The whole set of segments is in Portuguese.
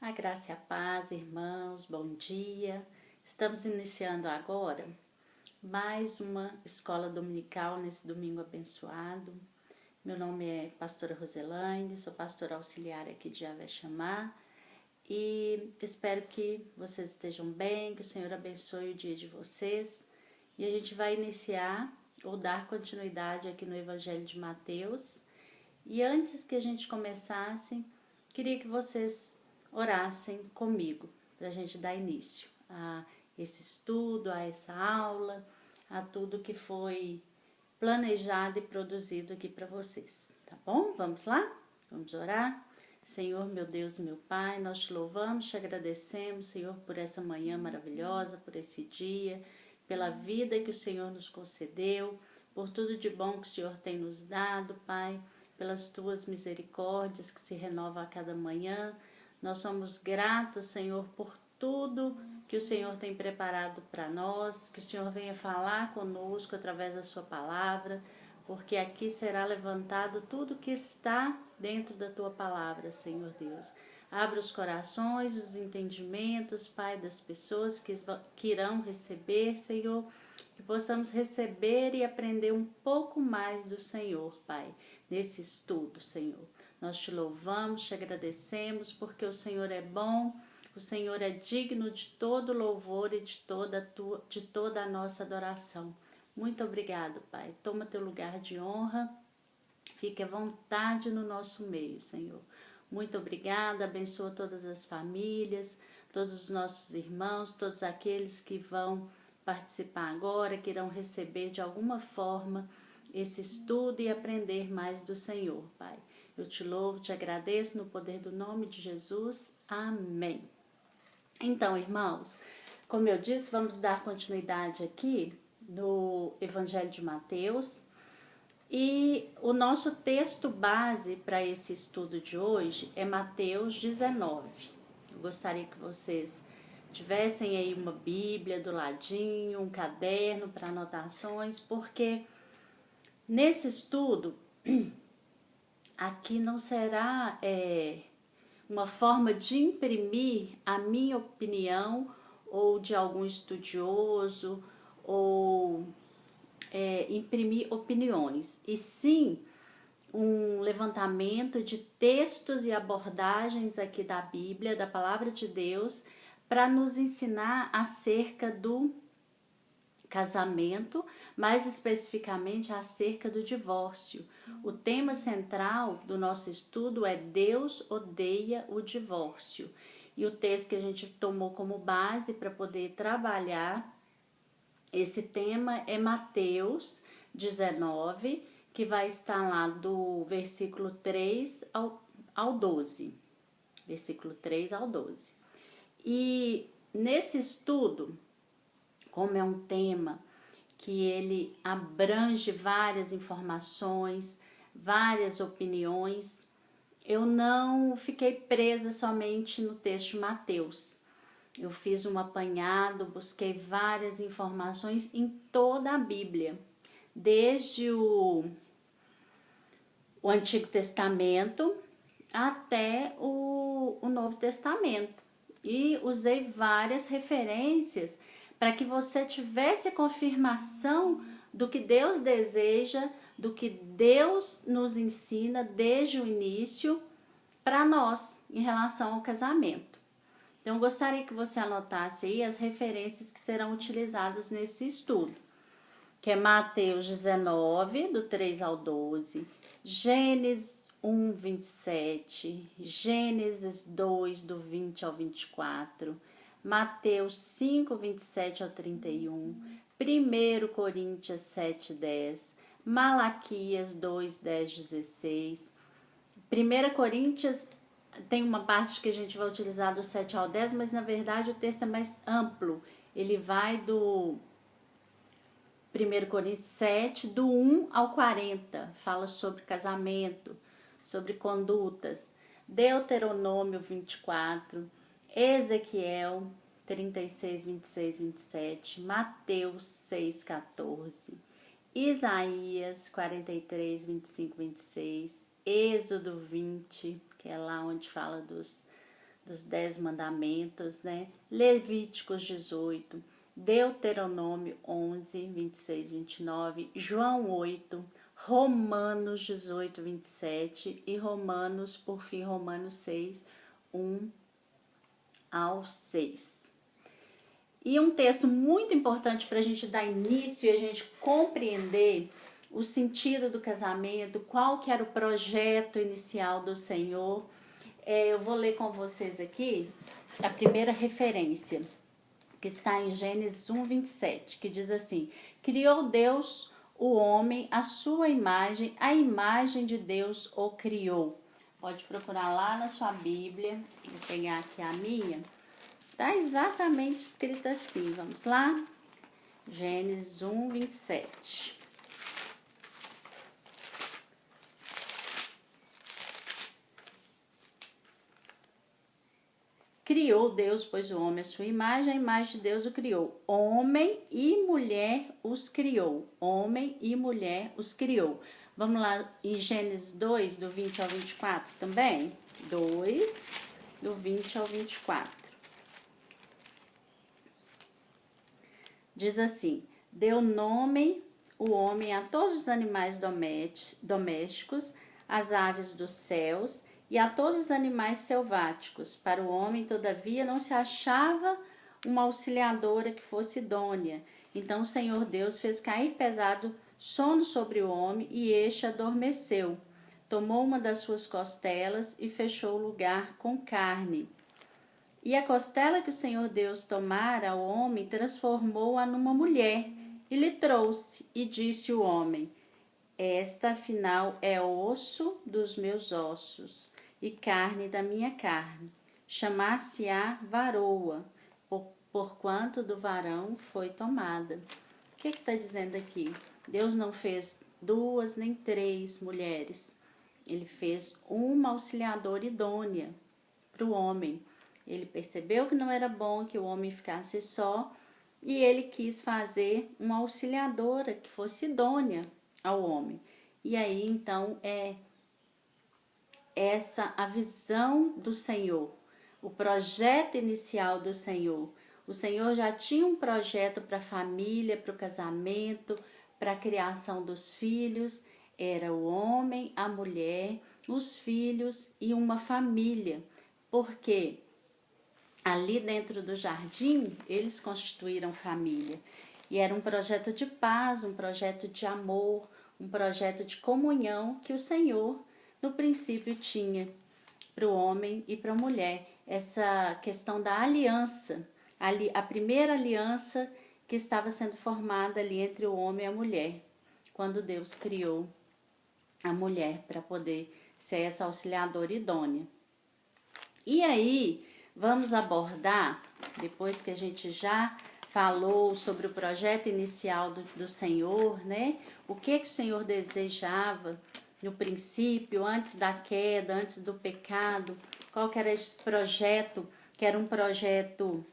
A graça e a paz, irmãos, bom dia. Estamos iniciando agora mais uma escola dominical nesse domingo abençoado. Meu nome é pastora Roselaine, sou pastora auxiliar aqui de Javé Chamar e espero que vocês estejam bem, que o Senhor abençoe o dia de vocês. E a gente vai iniciar ou dar continuidade aqui no Evangelho de Mateus. E antes que a gente começasse, queria que vocês orassem comigo para a gente dar início a esse estudo, a essa aula, a tudo que foi planejado e produzido aqui para vocês, tá bom? Vamos lá? Vamos orar? Senhor, meu Deus, meu Pai, nós te louvamos, te agradecemos, Senhor, por essa manhã maravilhosa, por esse dia, pela vida que o Senhor nos concedeu, por tudo de bom que o Senhor tem nos dado, Pai, pelas tuas misericórdias que se renovam a cada manhã. Nós somos gratos, Senhor, por tudo que o Senhor tem preparado para nós, que o Senhor venha falar conosco através da sua palavra, porque aqui será levantado tudo que está dentro da tua palavra, Senhor Deus. Abra os corações, os entendimentos, Pai, das pessoas que irão receber, Senhor, que possamos receber e aprender um pouco mais do Senhor, Pai, nesse estudo, Senhor. Nós te louvamos, te agradecemos, porque o Senhor é bom, o Senhor é digno de todo louvor e de toda a nossa adoração. Muito obrigado, Pai. Toma teu lugar de honra, fique à vontade no nosso meio, Senhor. Muito obrigada, abençoa todas as famílias, todos os nossos irmãos, todos aqueles que vão participar agora, que irão receber de alguma forma esse estudo e aprender mais do Senhor, Pai. Eu te louvo, te agradeço no poder do nome de Jesus. Amém. Então, irmãos, como eu disse, vamos dar continuidade aqui no Evangelho de Mateus. E o nosso texto base para esse estudo de hoje é Mateus 19. Eu gostaria que vocês tivessem aí uma Bíblia do ladinho, um caderno para anotações, porque nesse estudo aqui não será uma forma de imprimir a minha opinião ou de algum estudioso ou imprimir opiniões, e sim um levantamento de textos e abordagens aqui da Bíblia, da Palavra de Deus, para nos ensinar acerca do casamento, mais especificamente acerca do divórcio. O tema central do nosso estudo é Deus odeia o divórcio. E o texto que a gente tomou como base para poder trabalhar esse tema é Mateus 19, que vai estar lá do versículo 3 ao 12. Versículo 3 ao 12. E nesse estudo, como é um tema que ele abrange várias informações, várias opiniões, eu não fiquei presa somente no texto de Mateus. Eu fiz um apanhado, busquei várias informações em toda a Bíblia, desde o Antigo Testamento até o Novo Testamento. E usei várias referências para que você tivesse a confirmação do que Deus deseja, do que Deus nos ensina desde o início para nós em relação ao casamento. Então, eu gostaria que você anotasse aí as referências que serão utilizadas nesse estudo, que é Mateus 19, do 3 ao 12, Gênesis 1, 27, Gênesis 2, do 20 ao 24, Mateus 5, 27 ao 31, 1 Coríntios 7, 10, Malaquias 2, 10, 16, 1 Coríntios tem uma parte que a gente vai utilizar do 7 ao 10, mas na verdade o texto é mais amplo. Ele vai do 1 Coríntios 7, do 1 ao 40. Fala sobre casamento, sobre condutas. Deuteronômio 24, Ezequiel 36, 26, 27, Mateus 6, 14, Isaías 43, 25, 26, Êxodo 20, que é lá onde fala dos 10 mandamentos, né? Levíticos 18, Deuteronômio 11, 26, 29, João 8, Romanos 18, 27 e Romanos, por fim, Romanos 6, 1 ao 6. E um texto muito importante para a gente dar início e a gente compreender o sentido do casamento, qual que era o projeto inicial do Senhor. Eu vou ler com vocês aqui a primeira referência, que está em Gênesis 1, 27, que diz assim: criou Deus o homem à sua imagem, a imagem de Deus o criou. Pode procurar lá na sua Bíblia, vou pegar aqui a minha. Está exatamente escrito assim, vamos lá? Gênesis 1, 27. Criou Deus, pois, o homem à sua imagem, a imagem de Deus o criou. Homem e mulher os criou. Homem e mulher os criou. Vamos lá em Gênesis 2, do 20 ao 24 também? 2, do 20 ao 24. Diz assim: deu nome o homem a todos os animais domésticos, às aves dos céus e a todos os animais selváticos. Para o homem, todavia, não se achava uma auxiliadora que fosse idônea. Então o Senhor Deus fez cair pesado sono sobre o homem e este adormeceu. Tomou uma das suas costelas e fechou o lugar com carne. E a costela que o Senhor Deus tomara ao homem, transformou-a numa mulher, e lhe trouxe, e disse o homem: esta, afinal, é osso dos meus ossos, e carne da minha carne. Chamar-se-á varoa, porquanto do varão foi tomada. O que está dizendo aqui? Deus não fez 2 nem 3 mulheres. Ele fez uma auxiliadora idônea para o homem. Ele percebeu que não era bom que o homem ficasse só e ele quis fazer uma auxiliadora que fosse idônea ao homem. E aí, então, é essa a visão do Senhor, o projeto inicial do Senhor. O Senhor já tinha um projeto para a família, para o casamento, para a criação dos filhos. Era o homem, a mulher, os filhos e uma família. Porque ali dentro do jardim, eles constituíram família. E era um projeto de paz, um projeto de amor, um projeto de comunhão que o Senhor, no princípio, tinha para o homem e para a mulher. Essa questão da aliança, a primeira aliança que estava sendo formada ali entre o homem e a mulher, quando Deus criou a mulher para poder ser essa auxiliadora idônea. E aí, vamos abordar, depois que a gente já falou sobre o projeto inicial do Senhor, né? O que o Senhor desejava no princípio, antes da queda, antes do pecado, qual que era esse projeto, que era um projeto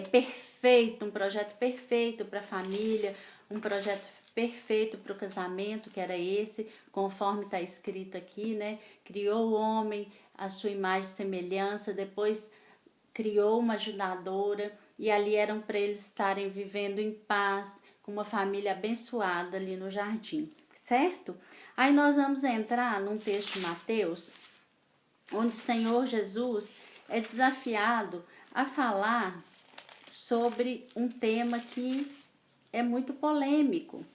perfeito, um projeto perfeito para a família, um projeto perfeito para o casamento, que era esse, conforme está escrito aqui, né? Criou o homem a sua imagem e semelhança, depois criou uma ajudadora, e ali eram para eles estarem vivendo em paz, com uma família abençoada ali no jardim, certo? Aí nós vamos entrar num texto de Mateus, onde o Senhor Jesus é desafiado a falar sobre um tema que é muito polêmico,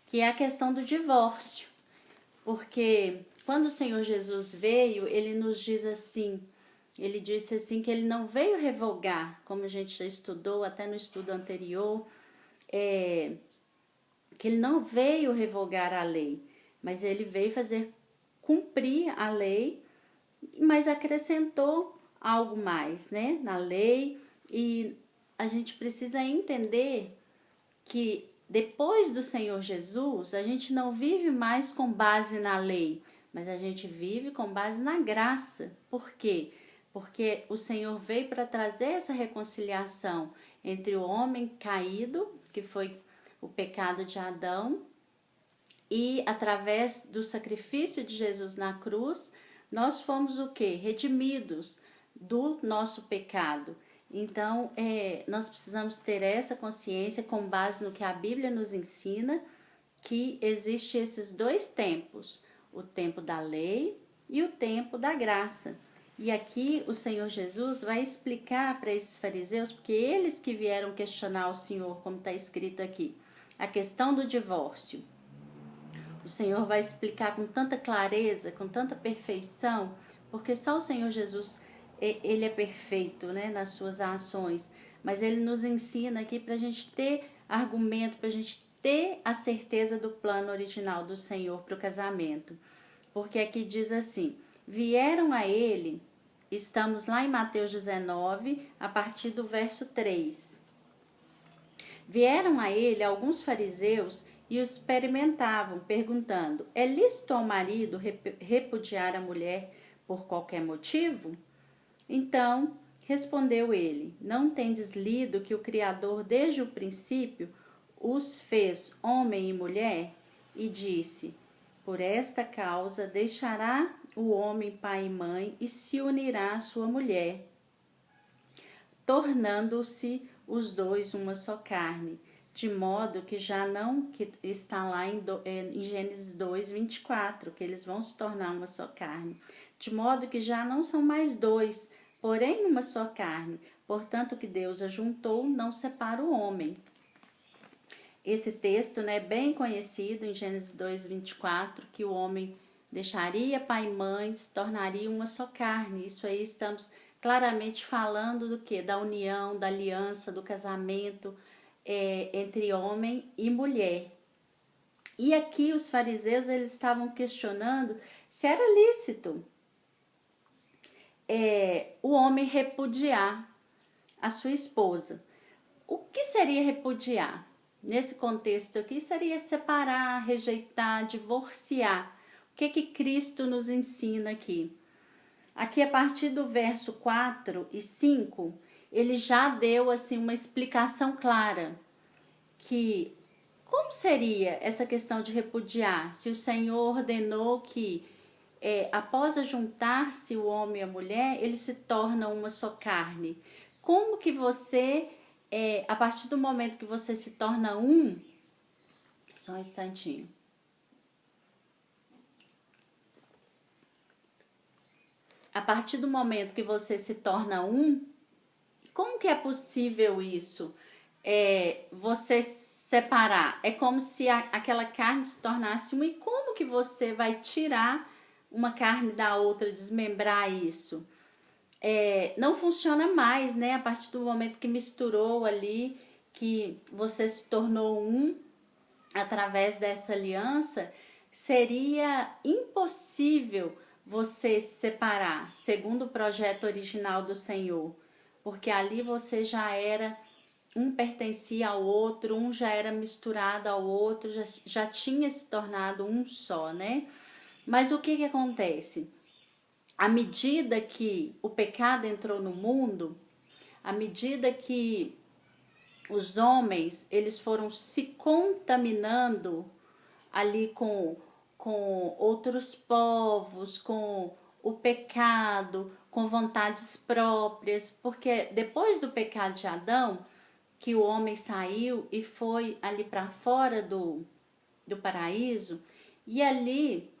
que é a questão do divórcio. Porque quando o Senhor Jesus veio, ele nos diz assim, ele disse assim que ele não veio revogar, como a gente já estudou até no estudo anterior, que ele não veio revogar a lei, mas ele veio fazer cumprir a lei, mas acrescentou algo mais, né, na lei. E a gente precisa entender que depois do Senhor Jesus, a gente não vive mais com base na lei, mas a gente vive com base na graça. Por quê? Porque o Senhor veio para trazer essa reconciliação entre o homem caído, que foi o pecado de Adão, e através do sacrifício de Jesus na cruz, nós fomos o quê? Redimidos do nosso pecado. Então, nós precisamos ter essa consciência com base no que a Bíblia nos ensina, que existe esses dois tempos, o tempo da lei e o tempo da graça. E aqui o Senhor Jesus vai explicar para esses fariseus, porque eles que vieram questionar o Senhor, como está escrito aqui, a questão do divórcio. O Senhor vai explicar com tanta clareza, com tanta perfeição, porque só o Senhor Jesus, ele é perfeito, né, nas suas ações, mas ele nos ensina aqui para a gente ter argumento, para a gente ter a certeza do plano original do Senhor para o casamento. Porque aqui diz assim, vieram a ele, estamos lá em Mateus 19, a partir do verso 3. Vieram a ele alguns fariseus e o experimentavam, perguntando, é lícito ao marido repudiar a mulher por qualquer motivo? Então, respondeu ele, não tendes lido que o Criador desde o princípio os fez homem e mulher? E disse, por esta causa deixará o homem pai e mãe e se unirá à sua mulher, tornando-se os dois uma só carne, de modo que já não, que está lá em Gênesis 2, 24, que eles vão se tornar uma só carne, de modo que já não são mais dois, porém uma só carne, portanto o que Deus ajuntou não separa o homem. Esse texto, né, é bem conhecido em Gênesis 2, 24, que o homem deixaria pai e mãe, se tornaria uma só carne. Isso aí estamos claramente falando do que? Da união, da aliança, do casamento entre homem e mulher. E aqui os fariseus eles estavam questionando se era lícito o homem repudiar a sua esposa. O que seria repudiar? Nesse contexto aqui seria separar, rejeitar, divorciar. O que Cristo nos ensina aqui? Aqui a partir do verso 4 e 5, ele já deu assim uma explicação clara que como seria essa questão de repudiar, se o Senhor ordenou que após ajuntar-se o homem e a mulher, eles se tornam uma só carne. Como que você, a partir do momento que você se torna um, só um instantinho. A partir do momento que você se torna um, como que é possível isso? Você separar. É como se aquela carne se tornasse uma. E como que você vai tirar uma carne da outra, desmembrar isso? Não funciona mais, né? A partir do momento que misturou ali, que você se tornou um através dessa aliança, seria impossível você se separar, segundo o projeto original do Senhor, porque ali você já era, um pertencia ao outro, um já era misturado ao outro, já tinha se tornado um só, né? Mas o que acontece? À medida que o pecado entrou no mundo, à medida que os homens eles foram se contaminando ali com outros povos, com o pecado, com vontades próprias, porque depois do pecado de Adão, que o homem saiu e foi ali para fora do paraíso, e ali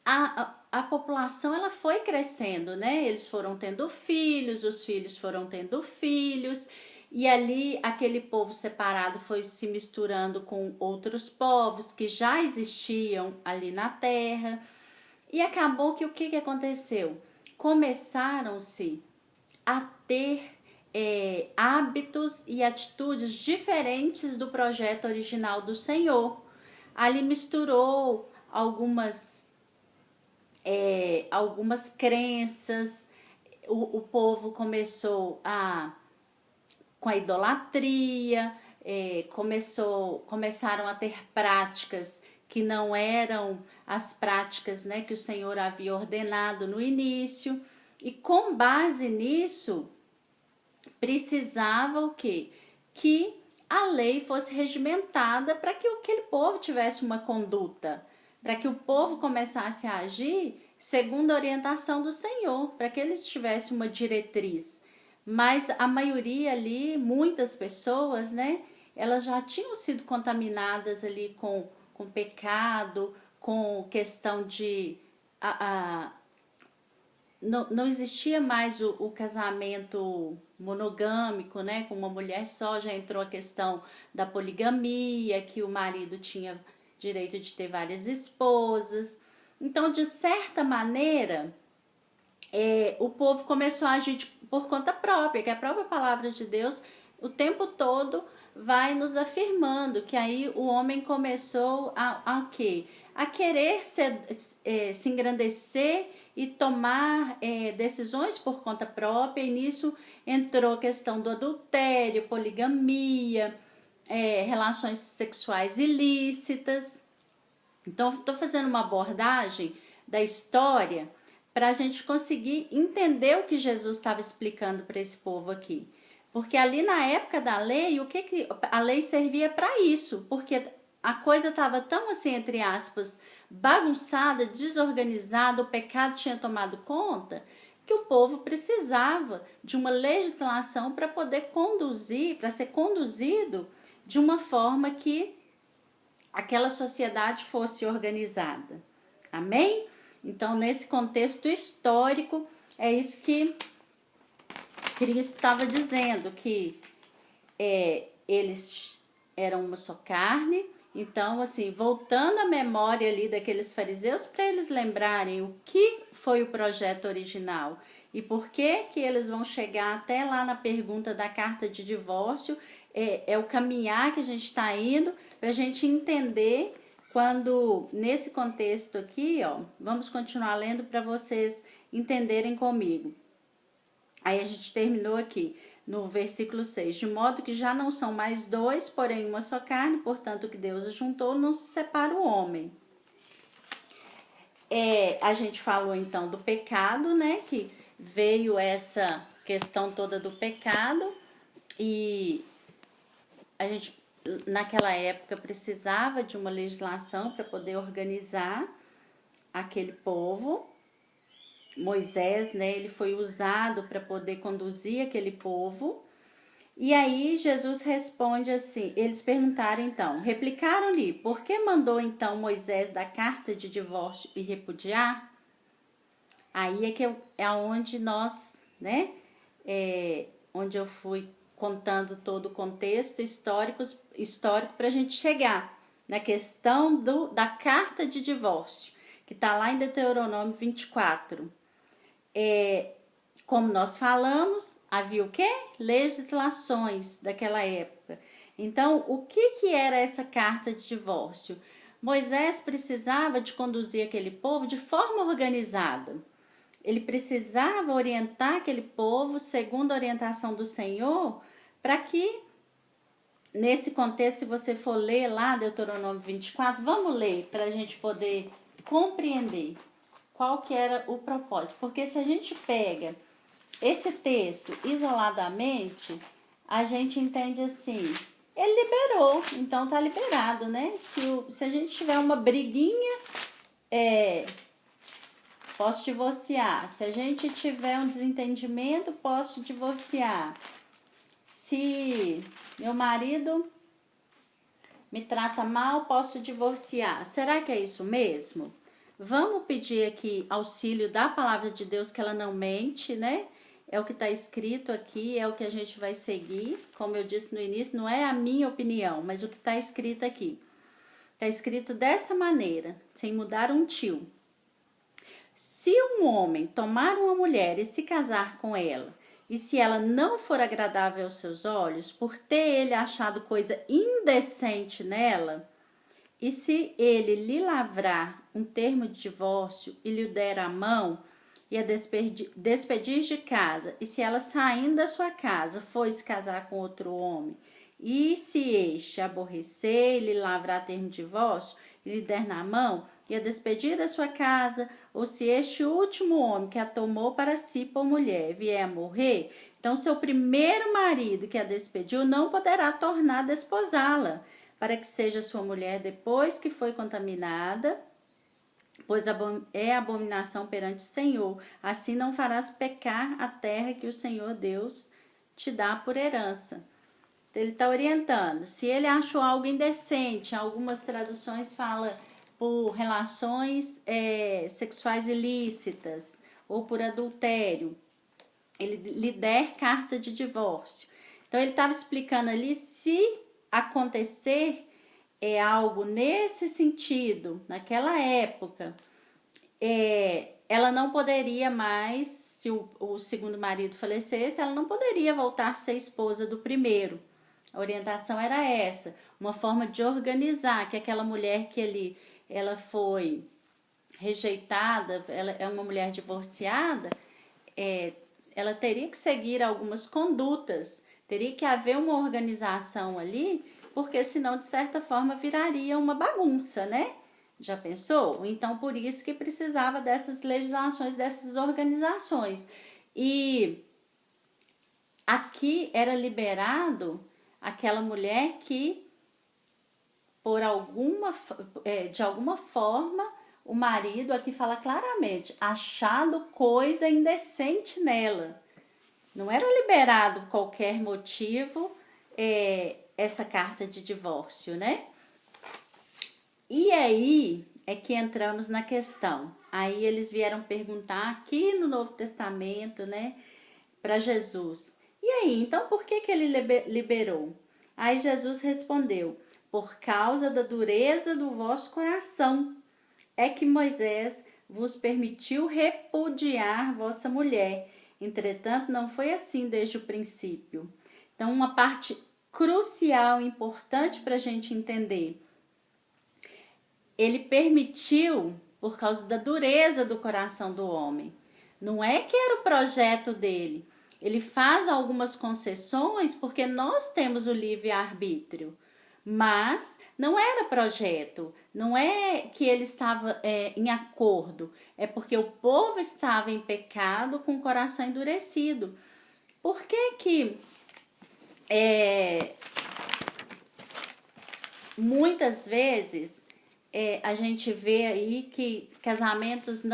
a população ela foi crescendo, né? Eles foram tendo filhos, os filhos foram tendo filhos, e ali aquele povo separado foi se misturando com outros povos que já existiam ali na terra. E acabou que o que aconteceu? Começaram-se a ter hábitos e atitudes diferentes do projeto original do Senhor. Ali misturou algumas crenças, o povo começou com a idolatria, começaram a ter práticas que não eram as práticas, né, que o Senhor havia ordenado no início, e com base nisso, precisava o quê? Que a lei fosse regimentada para que aquele povo tivesse uma conduta, para que o povo começasse a agir segundo a orientação do Senhor, para que eles tivessem uma diretriz. Mas a maioria ali, muitas pessoas, né, elas já tinham sido contaminadas ali com pecado, com questão de... não existia mais o casamento monogâmico, né, com uma mulher só, já entrou a questão da poligamia, que o marido tinha direito de ter várias esposas. Então, de certa maneira, o povo começou a agir por conta própria, que a própria palavra de Deus o tempo todo vai nos afirmando que aí o homem começou a quê? A querer se engrandecer e tomar decisões por conta própria, e nisso entrou a questão do adultério, poligamia, relações sexuais ilícitas. Então, estou fazendo uma abordagem da história para a gente conseguir entender o que Jesus estava explicando para esse povo aqui. Porque ali na época da lei, o que a lei servia para isso? Porque a coisa estava tão assim, entre aspas, bagunçada, desorganizada, o pecado tinha tomado conta, que o povo precisava de uma legislação para poder conduzir, para ser conduzido de uma forma que aquela sociedade fosse organizada. Amém? Então, nesse contexto histórico, é isso que Cristo estava dizendo, que eles eram uma só carne. Então, assim, voltando à memória ali daqueles fariseus, para eles lembrarem o que foi o projeto original e por que eles vão chegar até lá na pergunta da carta de divórcio, é o caminhar que a gente está indo para a gente entender quando, nesse contexto aqui, ó, vamos continuar lendo para vocês entenderem comigo. Aí a gente terminou aqui no versículo 6, de modo que já não são mais dois, porém uma só carne, portanto o que Deus juntou não se separa o homem. A gente falou então do pecado, né, que veio essa questão toda do pecado, e a gente naquela época precisava de uma legislação para poder organizar aquele povo. Moisés, né, ele foi usado para poder conduzir aquele povo. E aí Jesus responde assim, eles perguntaram então, replicaram-lhe, por que mandou então Moisés dar carta de divórcio e repudiar? Aí é onde nós, né, onde eu fui contando todo o contexto histórico para a gente chegar na questão da carta de divórcio, que está lá em Deuteronômio 24. Como nós falamos, havia o quê? Legislações daquela época. Então, o que era essa carta de divórcio? Moisés precisava de conduzir aquele povo de forma organizada. Ele precisava orientar aquele povo segundo a orientação do Senhor, para que, nesse contexto, se você for ler lá Deuteronômio 24, vamos ler para a gente poder compreender qual que era o propósito. Porque se a gente pega esse texto isoladamente, a gente entende assim, ele liberou, então tá liberado, né? Se a gente tiver uma briguinha, posso divorciar. Se a gente tiver um desentendimento, posso divorciar. Se meu marido me trata mal, posso divorciar. Será que é isso mesmo? Vamos pedir aqui auxílio da palavra de Deus, que ela não mente, né? É o que está escrito aqui, é o que a gente vai seguir. Como eu disse no início, não é a minha opinião, mas o que está escrito aqui. Está escrito dessa maneira, sem mudar um tio. Se um homem tomar uma mulher e se casar com ela, e se ela não for agradável aos seus olhos, por ter ele achado coisa indecente nela, e se ele lhe lavrar um termo de divórcio e lhe der a mão e a despedir de casa, e se ela saindo da sua casa for se casar com outro homem, e se este aborrecer e lhe lavrar termo de divórcio e lhe der na mão e a despedir da sua casa, ou se este último homem que a tomou para si por mulher vier a morrer, então seu primeiro marido que a despediu não poderá tornar a desposá-la, para que seja sua mulher depois que foi contaminada pois é abominação perante o Senhor. Assim não farás pecar a terra que o Senhor Deus te dá por herança. Então, ele está orientando. Se ele achou algo indecente, algumas traduções falam por relações sexuais ilícitas ou por adultério, ele lhe der carta de divórcio. Então ele estava explicando ali, se acontecer algo nesse sentido, naquela época, ela não poderia mais, se o segundo marido falecesse, ela não poderia voltar a ser esposa do primeiro. A orientação era essa, uma forma de organizar que aquela mulher que ela foi rejeitada, ela é uma mulher divorciada, ela teria que seguir algumas condutas, teria que haver uma organização ali, porque senão, de certa forma, viraria uma bagunça, né? Já pensou? Então, por isso que precisava dessas legislações, dessas organizações. E aqui era liberado aquela mulher que, de alguma forma, o marido, aqui fala claramente, achado coisa indecente nela. Não era liberado qualquer motivo essa carta de divórcio, né? E aí é que entramos na questão. Aí eles vieram perguntar aqui no Novo Testamento, né, para Jesus. E aí, então por que ele liberou? Aí Jesus respondeu: por causa da dureza do vosso coração é que Moisés vos permitiu repudiar vossa mulher. Entretanto, não foi assim desde o princípio. Então, uma parte crucial e importante para a gente entender. Ele permitiu por causa da dureza do coração do homem. Não é que era o projeto dele. Ele faz algumas concessões porque nós temos o livre-arbítrio. Mas não era projeto, não é que ele estava em acordo, é porque o povo estava em pecado com o coração endurecido. Por que muitas vezes a gente vê aí que casamentos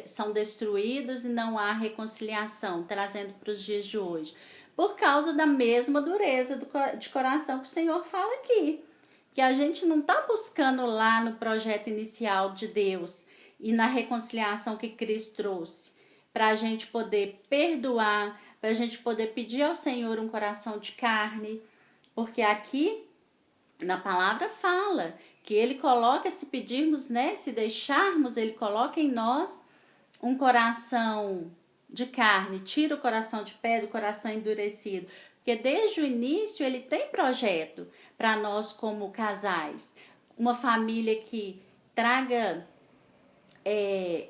são destruídos e não há reconciliação, trazendo para os dias de hoje? Por causa da mesma dureza de coração que o Senhor fala aqui. Que a gente não está buscando lá no projeto inicial de Deus e na reconciliação que Cristo trouxe. Para a gente poder perdoar, para a gente poder pedir ao Senhor um coração de carne. Porque aqui na palavra fala que Ele coloca, se pedirmos, né, se deixarmos, Ele coloca em nós um coração de carne, tira o coração de pedra, o coração endurecido. Porque desde o início ele tem projeto para nós como casais. Uma família que traga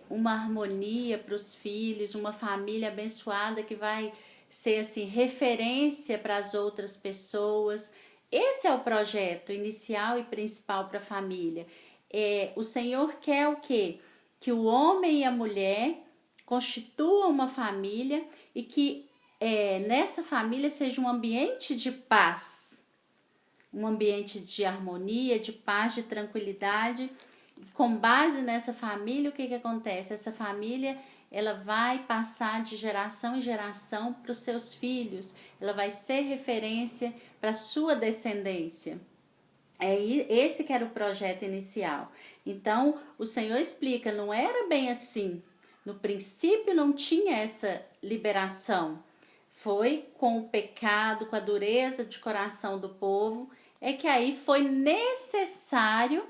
uma harmonia para os filhos, uma família abençoada que vai ser assim referência para as outras pessoas. Esse é o projeto inicial e principal para a família. O Senhor quer o quê? Que o homem e a mulher constituam uma família e que nessa família seja um ambiente de paz, um ambiente de harmonia, de paz, de tranquilidade. Com base nessa família, o que acontece? Essa família ela vai passar de geração em geração para os seus filhos, ela vai ser referência para a sua descendência. Esse que era o projeto inicial. Então, o Senhor explica, não era bem assim. No princípio não tinha essa liberação. Foi com o pecado, com a dureza de coração do povo, é que aí foi necessário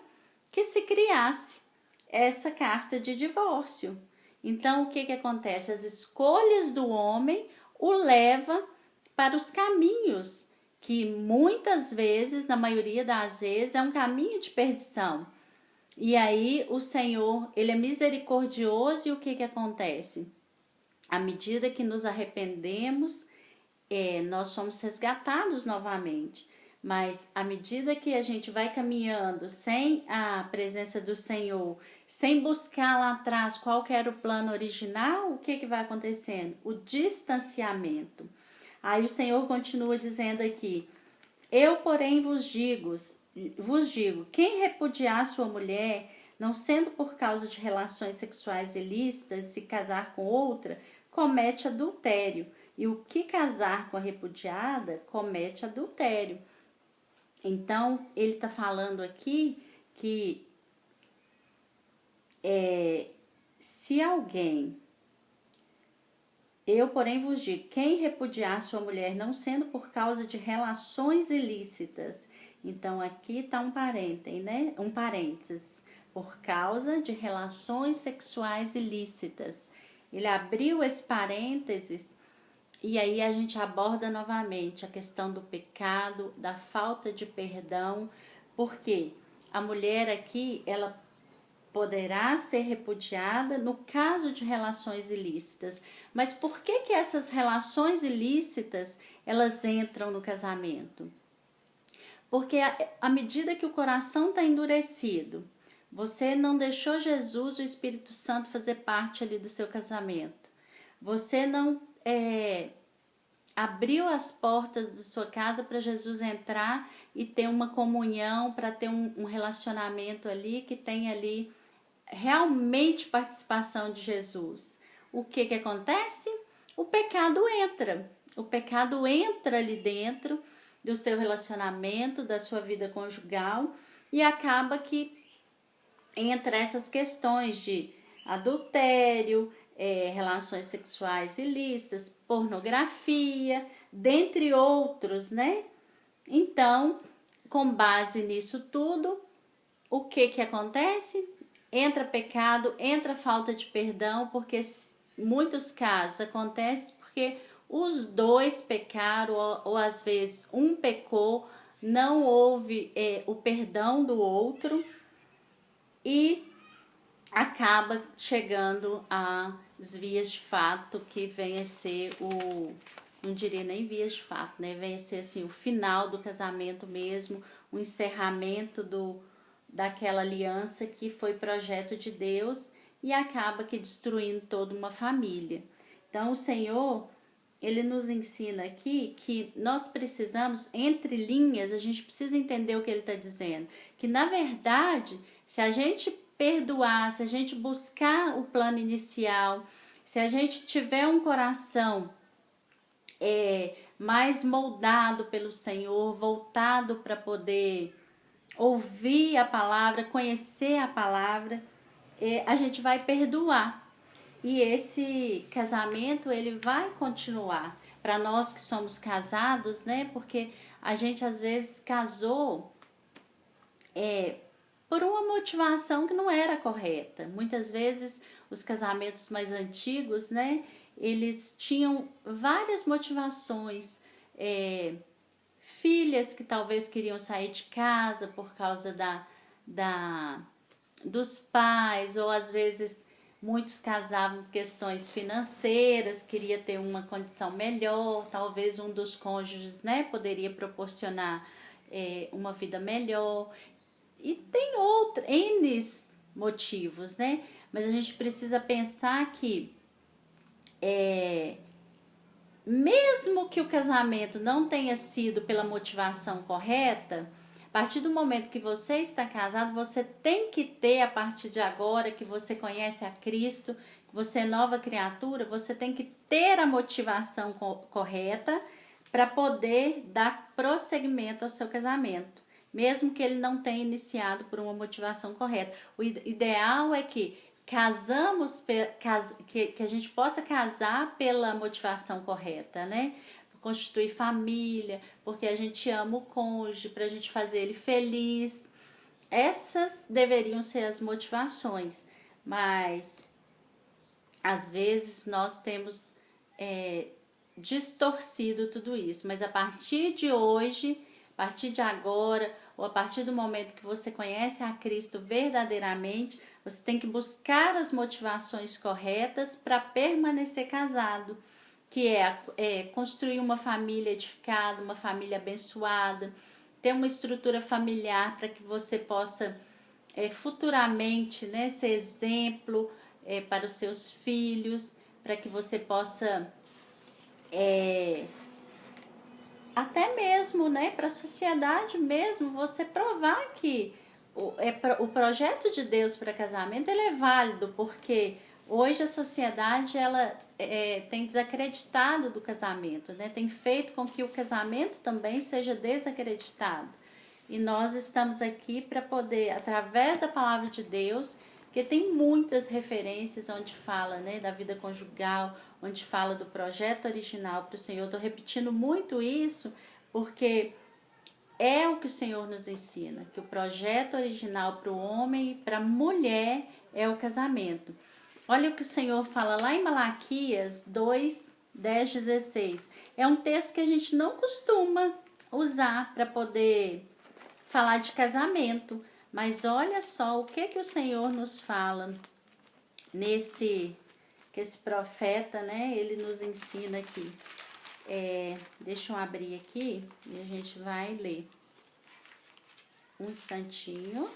que se criasse essa carta de divórcio. Então, o que acontece? As escolhas do homem o levam para os caminhos, que muitas vezes, na maioria das vezes, é um caminho de perdição. E aí o Senhor, ele é misericordioso e o que acontece? À medida que nos arrependemos, nós somos resgatados novamente. Mas à medida que a gente vai caminhando sem a presença do Senhor, sem buscar lá atrás qual que era o plano original, o que vai acontecendo? O distanciamento. Aí o Senhor continua dizendo aqui: eu, porém, vos digo, quem repudiar sua mulher, não sendo por causa de relações sexuais ilícitas, se casar com outra, comete adultério. E o que casar com a repudiada comete adultério. Então, ele está falando aqui que se alguém, eu, porém, vos digo, quem repudiar sua mulher não sendo por causa de relações ilícitas, então aqui está um parênteses, né? Um parênteses, por causa de relações sexuais ilícitas. Ele abriu esse parênteses e aí a gente aborda novamente a questão do pecado, da falta de perdão, porque a mulher aqui, ela poderá ser repudiada no caso de relações ilícitas. Mas por que essas relações ilícitas, elas entram no casamento? Porque à medida que o coração está endurecido, você não deixou Jesus, o Espírito Santo, fazer parte ali do seu casamento. Você não abriu as portas da sua casa para Jesus entrar e ter uma comunhão, para ter um relacionamento ali, que tem ali realmente participação de Jesus. O que acontece? O pecado entra. O pecado entra ali dentro do seu relacionamento, da sua vida conjugal, e acaba que entra essas questões de adultério, relações sexuais ilícitas, pornografia, dentre outros, né? Então, com base nisso tudo, o que acontece? Entra pecado, entra falta de perdão, porque muitos casos acontece porque os dois pecaram, ou às vezes um pecou, não houve o perdão do outro e acaba chegando às vias de fato, que vem a ser não diria nem vias de fato, né? Vem a ser assim o final do casamento mesmo, o encerramento daquela aliança que foi projeto de Deus e acaba que destruindo toda uma família. Então o Senhor, ele nos ensina aqui que nós precisamos, entre linhas, a gente precisa entender o que ele está dizendo. Que na verdade, se a gente perdoar, se a gente buscar o plano inicial, se a gente tiver um coração mais moldado pelo Senhor, voltado para poder ouvir a palavra, conhecer a palavra, a gente vai perdoar. E esse casamento, ele vai continuar. Para nós que somos casados, né? Porque a gente às vezes casou por uma motivação que não era correta. Muitas vezes os casamentos mais antigos, né? Eles tinham várias motivações. Filhas que talvez queriam sair de casa por causa dos pais, ou às vezes muitos casavam por questões financeiras, queria ter uma condição melhor, talvez um dos cônjuges, né, poderia proporcionar uma vida melhor. E tem N motivos, né? Mas a gente precisa pensar que mesmo que o casamento não tenha sido pela motivação correta, a partir do momento que você está casado, você tem que ter, a partir de agora que você conhece a Cristo, que você é nova criatura, você tem que ter a motivação correta para poder dar prosseguimento ao seu casamento, mesmo que ele não tenha iniciado por uma motivação correta. O ideal é que que a gente possa casar pela motivação correta, né? Constituir família, porque a gente ama o cônjuge, para a gente fazer ele feliz. Essas deveriam ser as motivações, mas às vezes nós temos distorcido tudo isso. Mas a partir de hoje, a partir de agora, ou a partir do momento que você conhece a Cristo verdadeiramente, você tem que buscar as motivações corretas para permanecer casado, que é construir uma família edificada, uma família abençoada, ter uma estrutura familiar para que você possa futuramente, né, ser exemplo para os seus filhos, para que você possa até mesmo, né, para a sociedade mesmo, você provar que o projeto de Deus para casamento ele é válido, porque hoje a sociedade ela tem desacreditado do casamento, né? Tem feito com que o casamento também seja desacreditado. E nós estamos aqui para poder, através da palavra de Deus, que tem muitas referências onde fala, né, da vida conjugal, onde fala do projeto original para o Senhor. Estou repetindo muito isso porque é o que o Senhor nos ensina, que o projeto original para o homem e para a mulher é o casamento. Olha o que o Senhor fala lá em Malaquias 2, 10, 16. É um texto que a gente não costuma usar para poder falar de casamento, mas olha só o que o Senhor nos fala que esse profeta, né, ele nos ensina aqui. Deixa eu abrir aqui e a gente vai ler. Um instantinho.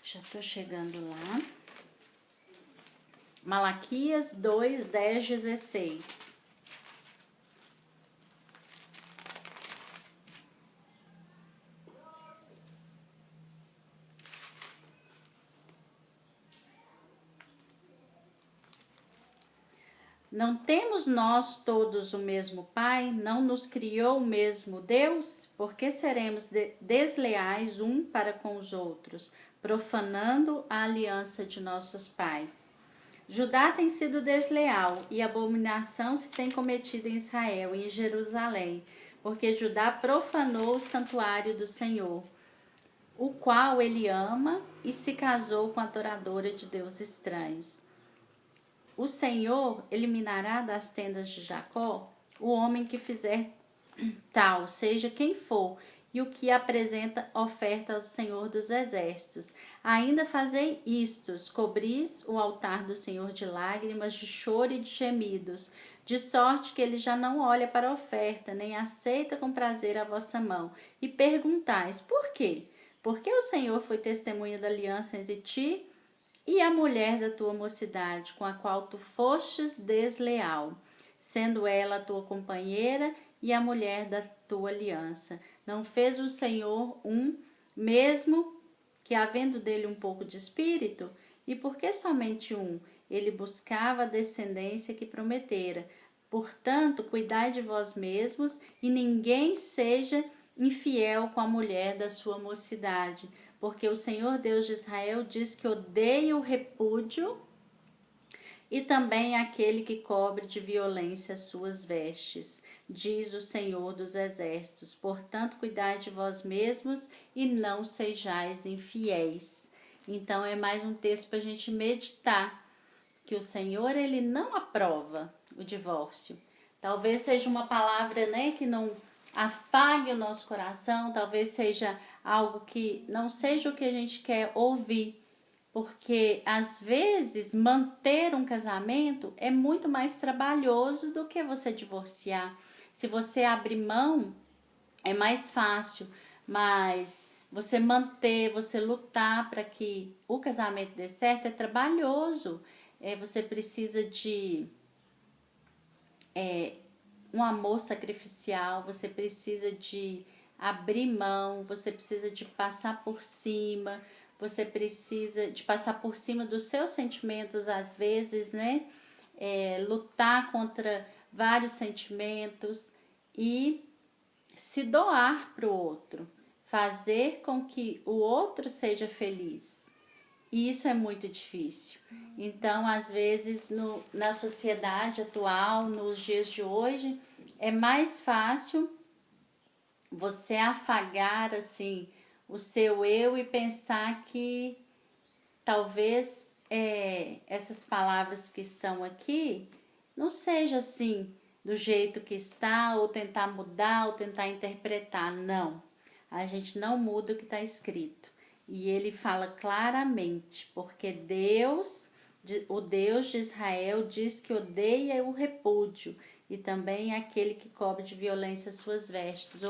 Já tô chegando lá. Malaquias 2, 10, 16. Não temos nós todos o mesmo Pai? Não nos criou o mesmo Deus? Por que seremos desleais um para com os outros, profanando a aliança de nossos pais? Judá tem sido desleal e abominação se tem cometido em Israel e em Jerusalém, porque Judá profanou o santuário do Senhor, o qual ele ama, e se casou com a adoradora de deuses estranhos. O Senhor eliminará das tendas de Jacó o homem que fizer tal, seja quem for, e o que apresenta oferta ao Senhor dos Exércitos. Ainda fazei istos, cobris o altar do Senhor de lágrimas, de choro e de gemidos, de sorte que ele já não olha para a oferta, nem aceita com prazer a vossa mão. E perguntais, por quê? Porque o Senhor foi testemunha da aliança entre ti e a mulher da tua mocidade, com a qual tu fostes desleal, sendo ela a tua companheira e a mulher da tua aliança. Não fez o Senhor mesmo que havendo dele um pouco de espírito? E por que somente um? Ele buscava a descendência que prometera. Portanto, cuidai de vós mesmos, e ninguém seja infiel com a mulher da sua mocidade, porque o Senhor Deus de Israel diz que odeia o repúdio e também aquele que cobre de violência as suas vestes, diz o Senhor dos Exércitos. Portanto, cuidai de vós mesmos e não sejais infiéis. Então, é mais um texto para a gente meditar, que o Senhor, ele não aprova o divórcio. Talvez seja uma palavra, né, que não afague o nosso coração, talvez seja algo que não seja o que a gente quer ouvir, porque às vezes manter um casamento é muito mais trabalhoso do que você divorciar. Se você abrir mão, é mais fácil, mas você manter, você lutar para que o casamento dê certo é trabalhoso. Você precisa de um amor sacrificial, você precisa de abrir mão, você precisa de passar por cima, você precisa de passar por cima dos seus sentimentos, às vezes, né? Lutar contra vários sentimentos e se doar para o outro, fazer com que o outro seja feliz. E isso é muito difícil. Então, às vezes, na sociedade atual, nos dias de hoje, é mais fácil você afagar assim o seu eu e pensar que talvez essas palavras que estão aqui não seja assim do jeito que está, ou tentar mudar, ou tentar interpretar. Não, a gente não muda o que está escrito. E ele fala claramente, porque Deus, o Deus de Israel, diz que odeia o repúdio e também aquele que cobre de violência suas vestes.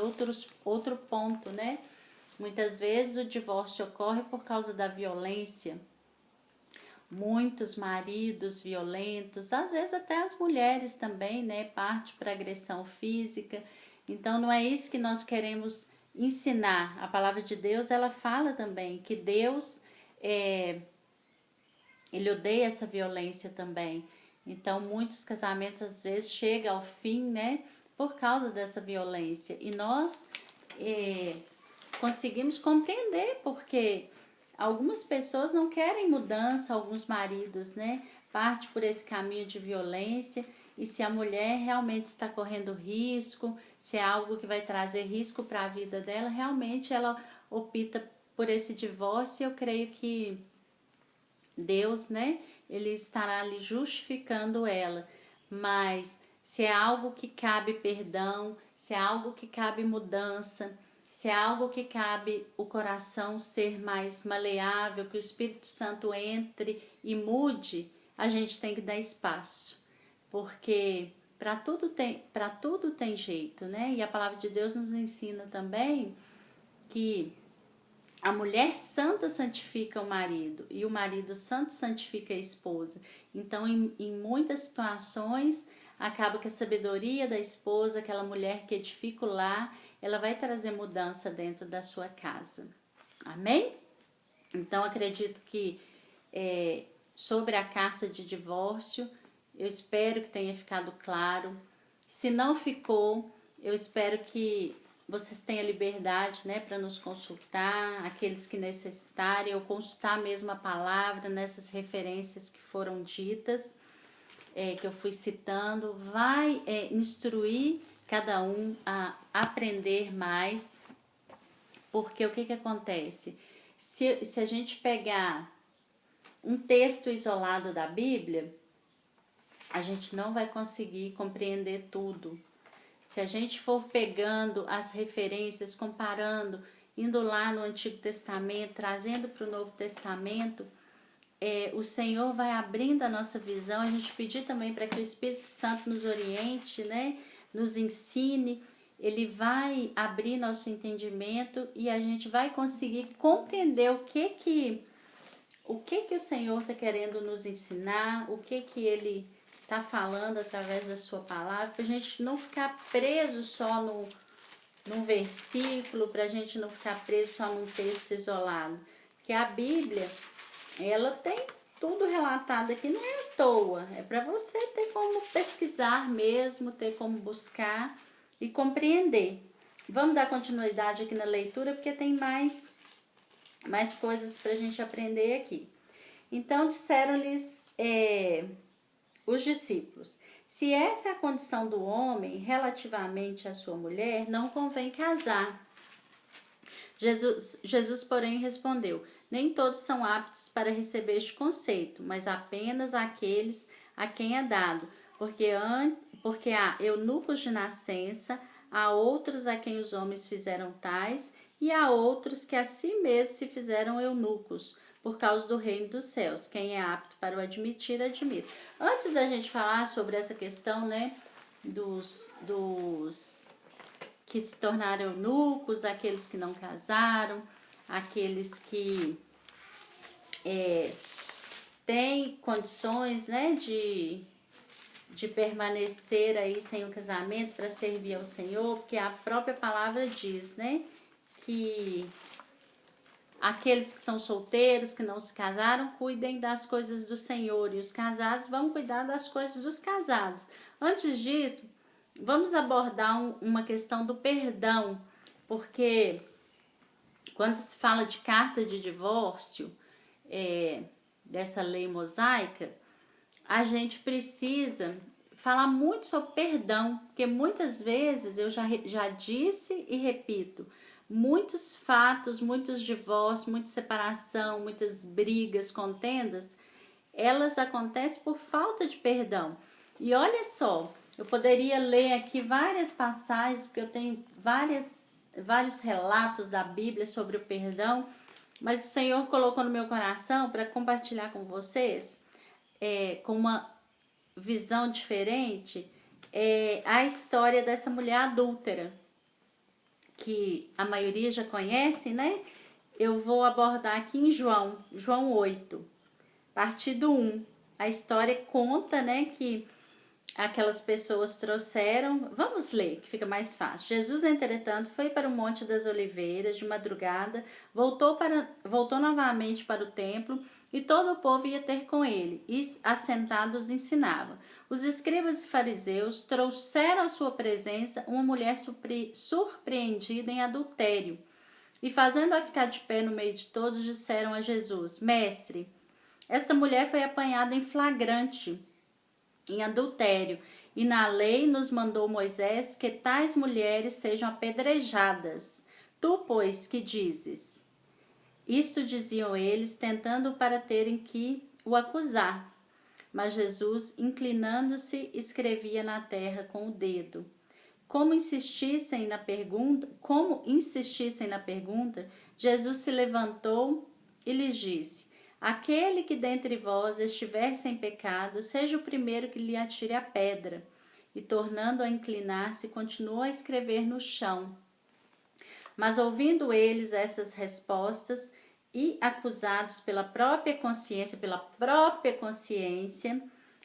Outro ponto, né? Muitas vezes o divórcio ocorre por causa da violência. Muitos maridos violentos, às vezes até as mulheres também, né? Parte para agressão física. Então não é isso que nós queremos ensinar. A palavra de Deus, ela fala também que Deus, ele odeia essa violência também. Então, muitos casamentos às vezes chegam ao fim, né, por causa dessa violência. E nós conseguimos compreender porque algumas pessoas não querem mudança, alguns maridos, né, parte por esse caminho de violência. E se a mulher realmente está correndo risco, se é algo que vai trazer risco para a vida dela, realmente ela opta por esse divórcio. Eu creio que Deus, né, ele estará ali justificando ela. Mas se é algo que cabe perdão, se é algo que cabe mudança, se é algo que cabe o coração ser mais maleável, que o Espírito Santo entre e mude, a gente tem que dar espaço. Porque para tudo tem jeito, né? E a palavra de Deus nos ensina também que a mulher santa santifica o marido e o marido santo santifica a esposa. Então, em muitas situações, acaba que a sabedoria da esposa, aquela mulher que edifica o lar, ela vai trazer mudança dentro da sua casa. Amém? Então, acredito que sobre a carta de divórcio, eu espero que tenha ficado claro. Se não ficou, eu espero que vocês tenham liberdade, né, para nos consultar, aqueles que necessitarem, ou consultar mesmo a palavra nessas referências que foram ditas, que eu fui citando. Vai instruir cada um a aprender mais, porque o que acontece? Se a gente pegar um texto isolado da Bíblia, a gente não vai conseguir compreender tudo. Se a gente for pegando as referências, comparando, indo lá no Antigo Testamento, trazendo para o Novo Testamento, o Senhor vai abrindo a nossa visão. A gente pedir também para que o Espírito Santo nos oriente, né? Nos ensine. Ele vai abrir nosso entendimento e a gente vai conseguir compreender o que o Senhor está querendo nos ensinar, o que Ele está falando através da sua palavra, para a gente não ficar preso só num versículo, para a gente não ficar preso só num texto isolado. Porque a Bíblia, ela tem tudo relatado aqui, não é à toa, é para você ter como pesquisar mesmo, ter como buscar e compreender. Vamos dar continuidade aqui na leitura, porque tem mais coisas para a gente aprender aqui. Então, disseram-lhes os discípulos: se essa é a condição do homem relativamente à sua mulher, não convém casar. Jesus, porém, respondeu: nem todos são aptos para receber este conceito, mas apenas aqueles a quem é dado, porque há eunucos de nascença, há outros a quem os homens fizeram tais, e há outros que a si mesmos se fizeram eunucos, por causa do reino dos céus. Quem é apto para o admitir, admite. Antes da gente falar sobre essa questão, né, dos que se tornaram eunucos, aqueles que não casaram, aqueles que têm condições, né, de permanecer aí sem o casamento para servir ao Senhor, porque a própria palavra diz, né, que aqueles que são solteiros, que não se casaram, cuidem das coisas do Senhor, e os casados vão cuidar das coisas dos casados. Antes disso, vamos abordar uma questão do perdão, porque quando se fala de carta de divórcio, dessa lei mosaica, a gente precisa falar muito sobre perdão, porque muitas vezes, eu já disse e repito, muitos fatos, muitos divórcios, muita separação, muitas brigas, contendas, elas acontecem por falta de perdão. E olha só, eu poderia ler aqui várias passagens, porque eu tenho vários relatos da Bíblia sobre o perdão, mas o Senhor colocou no meu coração para compartilhar com vocês, com uma visão diferente, a história dessa mulher adúltera, que a maioria já conhece, né? Eu vou abordar aqui em João 8, partido 1. A história conta, né, que aquelas pessoas trouxeram. Vamos ler, que fica mais fácil. Jesus, entretanto, foi para o Monte das Oliveiras de madrugada, voltou novamente para o templo, e todo o povo ia ter com ele, e assentados ensinava. Os escribas e fariseus trouxeram à sua presença uma mulher surpreendida em adultério, e fazendo-a ficar de pé no meio de todos, disseram a Jesus: Mestre, esta mulher foi apanhada em flagrante em adultério, e na lei nos mandou Moisés que tais mulheres sejam apedrejadas. Tu, pois, que dizes? Isto diziam eles, tentando para terem que o acusar. Mas Jesus, inclinando-se, escrevia na terra com o dedo. Como insistissem na pergunta, Jesus se levantou e lhes disse: Aquele que dentre vós estiver sem pecado, seja o primeiro que lhe atire a pedra. E tornando a inclinar-se, continuou a escrever no chão. Mas ouvindo eles essas respostas e acusados pela própria consciência,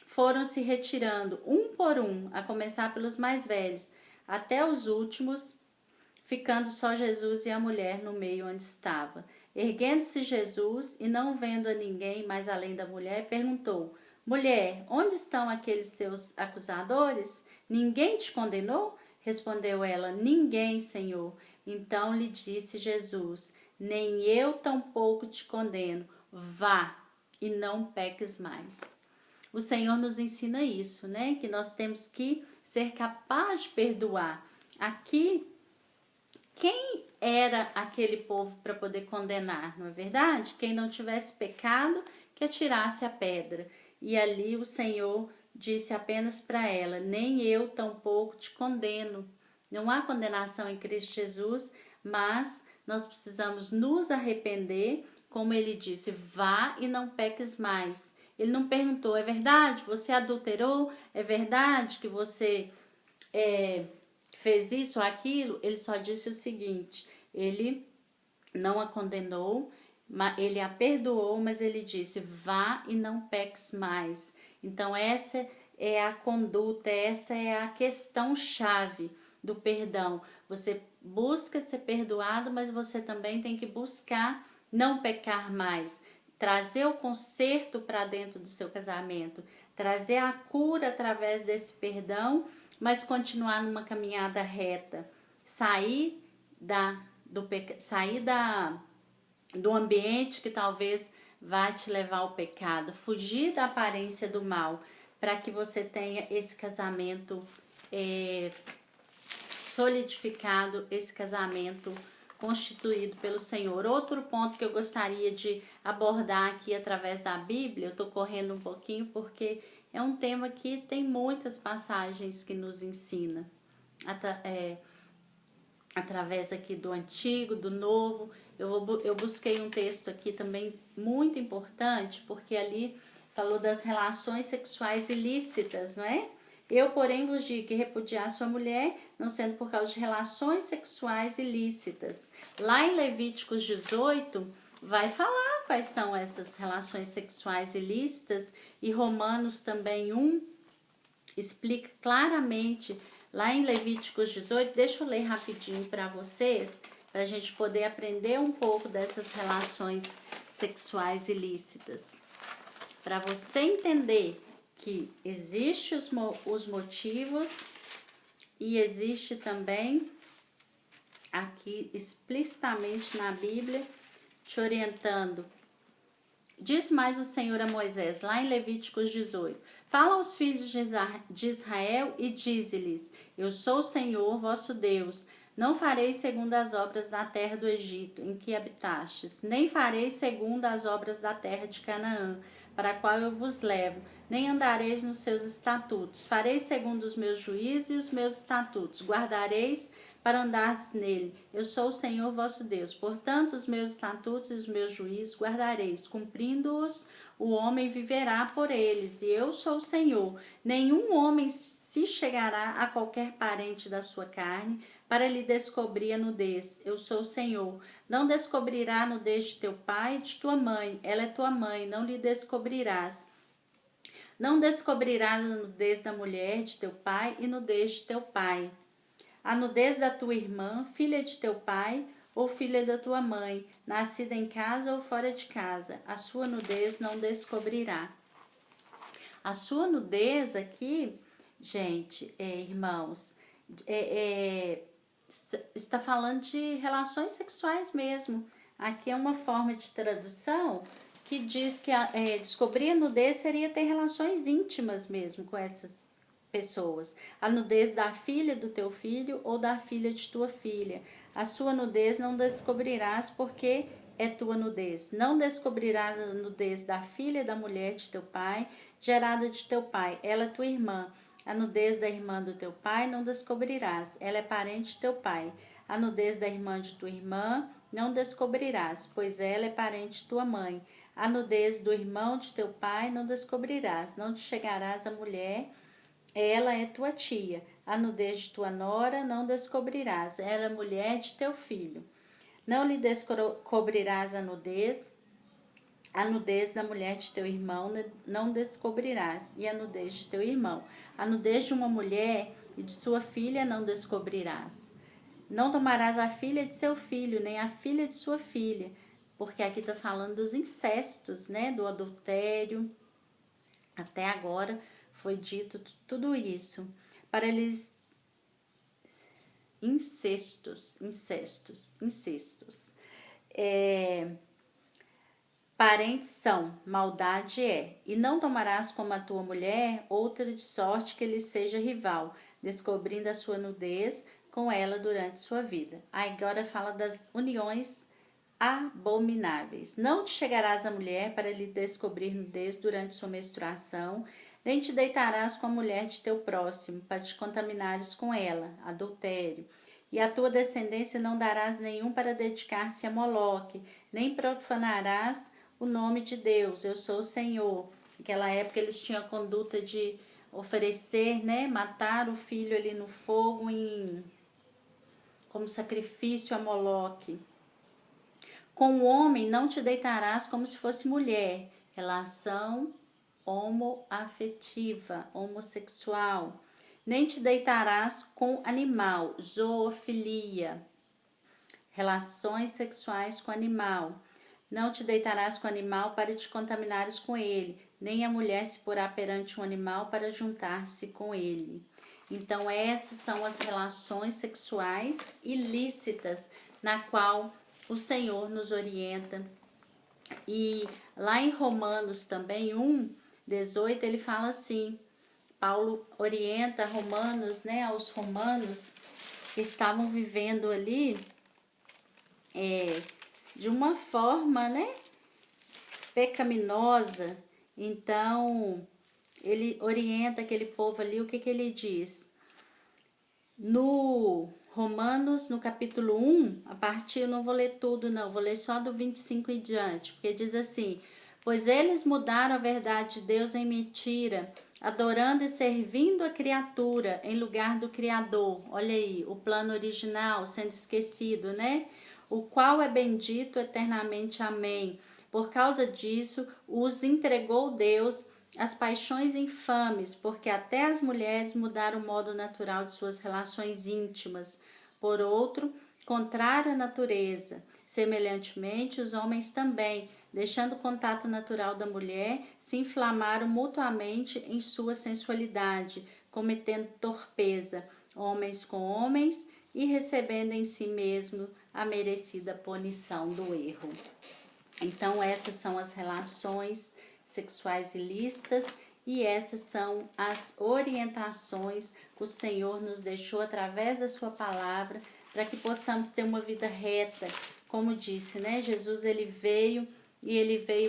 foram se retirando um por um, a começar pelos mais velhos, até os últimos, ficando só Jesus e a mulher no meio onde estava. Erguendo-se Jesus e não vendo a ninguém mais além da mulher, perguntou: Mulher, onde estão aqueles teus acusadores? Ninguém te condenou? Respondeu ela: Ninguém, Senhor. Então lhe disse Jesus: Nem eu tampouco te condeno. Vá e não peques mais. O Senhor nos ensina isso, né? Que nós temos que ser capazes de perdoar. Aqui, quem era aquele povo para poder condenar, não é verdade? Quem não tivesse pecado, que atirasse a pedra. E ali o Senhor disse apenas para ela: Nem eu tampouco te condeno. Não há condenação em Cristo Jesus, mas nós precisamos nos arrepender, como ele disse: Vá e não peques mais. Ele não perguntou: é verdade? Você adulterou? É verdade que você fez isso ou aquilo? Ele só disse o seguinte: ele não a condenou, ele a perdoou, mas ele disse: vá e não peques mais. Então essa é a conduta, essa é a questão chave do perdão. Você busca ser perdoado, mas você também tem que buscar não pecar mais. Trazer o conserto para dentro do seu casamento, trazer a cura através desse perdão, mas continuar numa caminhada reta, sair do ambiente que talvez vá te levar ao pecado, fugir da aparência do mal, para que você tenha esse casamento solidificado, esse casamento constituído pelo Senhor. Outro ponto que eu gostaria de abordar aqui através da Bíblia, eu estou correndo um pouquinho porque é um tema que tem muitas passagens que nos ensina, através aqui do Antigo, do Novo. Eu busquei um texto aqui também muito importante, porque ali falou das relações sexuais ilícitas, não é? Eu, porém, vos digo que repudiar sua mulher, não sendo por causa de relações sexuais ilícitas. Lá em Levíticos 18, vai falar quais são essas relações sexuais ilícitas, e Romanos também 1 explica claramente, lá em Levíticos 18, deixa eu ler rapidinho para vocês, para a gente poder aprender um pouco dessas relações sexuais ilícitas. Para você entender que existe os motivos e existe também aqui explicitamente na Bíblia te orientando. Diz mais o Senhor a Moisés, lá em Levíticos 18: Fala aos filhos de Israel e dize-lhes: Eu sou o Senhor vosso Deus. Não farei segundo as obras da terra do Egito, em que habitastes, nem farei segundo as obras da terra de Canaã, para a qual eu vos levo, nem andareis nos seus estatutos. Farei segundo os meus juízos e os meus estatutos, guardareis para andardes nele. Eu sou o Senhor vosso Deus. Portanto, os meus estatutos e os meus juízos guardareis, cumprindo-os, o homem viverá por eles, e eu sou o Senhor. Nenhum homem se chegará a qualquer parente da sua carne para lhe descobrir a nudez. Eu sou o Senhor. Não descobrirá a nudez de teu pai e de tua mãe. Ela é tua mãe, não lhe descobrirás. Não descobrirás a nudez da mulher de teu pai e nudez de teu pai. A nudez da tua irmã, filha de teu pai ou filha da tua mãe, nascida em casa ou fora de casa, a sua nudez não descobrirá. A sua nudez aqui, gente, irmãos, está falando de relações sexuais mesmo. Aqui é uma forma de tradução que diz que descobrir a nudez seria ter relações íntimas mesmo com essas pessoas. A nudez da filha do teu filho ou da filha de tua filha. A sua nudez não descobrirás porque é tua nudez. Não descobrirás a nudez da filha da mulher de teu pai, gerada de teu pai. Ela é tua irmã. A nudez da irmã do teu pai não descobrirás. Ela é parente de teu pai. A nudez da irmã de tua irmã não descobrirás, pois ela é parente de tua mãe. A nudez do irmão de teu pai não descobrirás. Não te chegarás à mulher, ela é tua tia. A nudez de tua nora não descobrirás. Ela é mulher de teu filho. Não lhe descobrirás a nudez da mulher de teu irmão não descobrirás, e a nudez de teu irmão. A nudez de uma mulher e de sua filha não descobrirás. Não tomarás a filha de seu filho, nem a filha de sua filha, porque aqui está falando dos incestos, né? Do adultério. Até agora foi dito tudo isso. Para eles... Incestos. Parentes são, maldade é. E não tomarás como a tua mulher outra de sorte que lhe seja rival, descobrindo a sua nudez com ela durante sua vida. Aí agora fala das uniões abomináveis. Não te chegarás à mulher para lhe descobrir nudez durante sua menstruação, nem te deitarás com a mulher de teu próximo, para te contaminares com ela, adultério. E a tua descendência não darás nenhum para dedicar-se a Moloque, nem profanarás o nome de Deus. Eu sou o Senhor. Naquela época eles tinham a conduta de oferecer, né, matar o filho ali no fogo como sacrifício a Moloque. Com o homem não te deitarás como se fosse mulher. Relação homoafetiva, homossexual. Nem te deitarás com animal, zoofilia. Relações sexuais com animal. Não te deitarás com animal para te contaminares com ele, nem a mulher se porá perante um animal para juntar-se com ele. Então essas são as relações sexuais ilícitas na qual o Senhor nos orienta. E lá em Romanos também 1:18 ele fala assim, Paulo orienta Romanos, né, aos romanos que estavam vivendo ali de uma forma, né, pecaminosa. Então ele orienta aquele povo ali. O que ele diz? No Romanos, no capítulo 1, a partir, eu não vou ler tudo não, vou ler só do 25 em diante, porque diz assim: pois eles mudaram a verdade de Deus em mentira, adorando e servindo a criatura em lugar do Criador. Olha aí, o plano original sendo esquecido, né? O qual é bendito eternamente. Amém. Por causa disso, os entregou Deus as paixões infames, porque até as mulheres mudaram o modo natural de suas relações íntimas. Por outro, contrário à natureza. Semelhantemente, os homens também, deixando o contato natural da mulher, se inflamaram mutuamente em sua sensualidade, cometendo torpeza, homens com homens, e recebendo em si mesmo a merecida punição do erro. Então, essas são as relações sexuais ilícitas e essas são as orientações que o Senhor nos deixou através da sua palavra para que possamos ter uma vida reta. Como disse, né? Jesus, ele veio